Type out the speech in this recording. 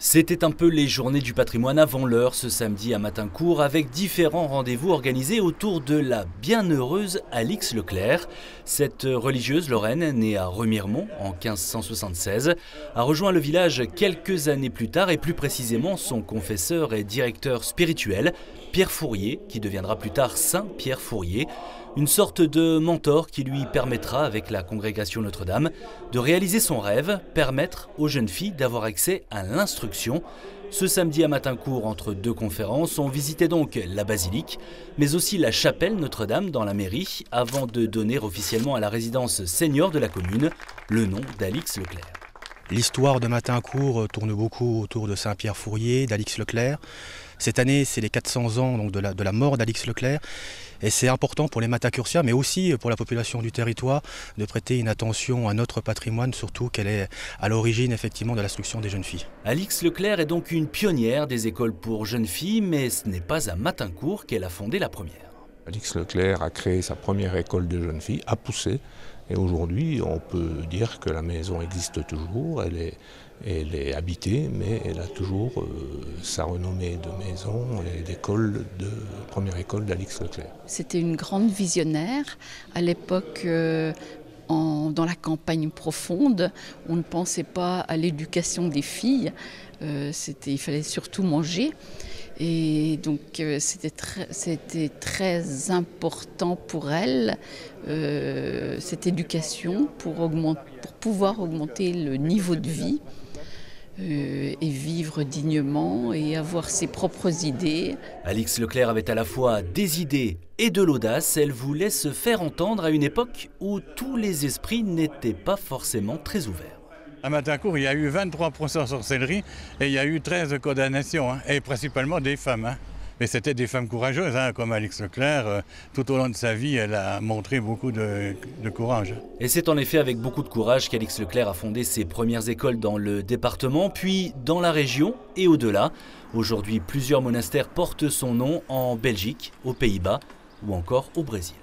C'était un peu les journées du patrimoine avant l'heure ce samedi à Matincourt avec différents rendez-vous organisés autour de la bienheureuse Alix Leclerc. Cette religieuse lorraine, née à Remiremont en 1576, a rejoint le village quelques années plus tard et plus précisément son confesseur et directeur spirituel, Pierre Fourier, qui deviendra plus tard Saint Pierre Fourier. Une sorte de mentor qui lui permettra, avec la congrégation Notre-Dame, de réaliser son rêve, permettre aux jeunes filles d'avoir accès à l'instruction. Ce samedi à Matincourt, entre deux conférences, on visitait donc la basilique, mais aussi la chapelle Notre-Dame dans la mairie, avant de donner officiellement à la résidence senior de la commune le nom d'Alix Leclerc. L'histoire de Matincourt tourne beaucoup autour de Saint Pierre Fourier, d'Alix Leclerc. Cette année, c'est les 400 ans donc, de la mort d'Alix Leclerc. Et c'est important pour les Matancursiens, mais aussi pour la population du territoire, de prêter une attention à notre patrimoine, surtout qu'elle est à l'origine effectivement de l'instruction des jeunes filles. Alix Leclerc est donc une pionnière des écoles pour jeunes filles, mais ce n'est pas à Matincourt qu'elle a fondé la première. Alix Leclerc a créé sa première école de jeunes filles à Poussey. Et aujourd'hui, on peut dire que la maison existe toujours, elle est habitée, mais elle a toujours sa renommée de maison et d'école, première école d'Alix Leclerc. C'était une grande visionnaire. À l'époque, dans la campagne profonde, on ne pensait pas à l'éducation des filles. Il fallait surtout manger. Et donc c'était très important pour elle, cette éducation, pour pouvoir augmenter le niveau de vie et vivre dignement et avoir ses propres idées. Alix Leclerc avait à la fois des idées et de l'audace. Elle voulait se faire entendre à une époque où tous les esprits n'étaient pas forcément très ouverts. À Matincourt, il y a eu 23 procès en sorcellerie et il y a eu 13 condamnations, et principalement des femmes. Mais c'était des femmes courageuses, comme Alix Leclerc. Tout au long de sa vie, elle a montré beaucoup de courage. Et c'est en effet avec beaucoup de courage qu'Alix Leclerc a fondé ses premières écoles dans le département, puis dans la région et au-delà. Aujourd'hui, plusieurs monastères portent son nom en Belgique, aux Pays-Bas ou encore au Brésil.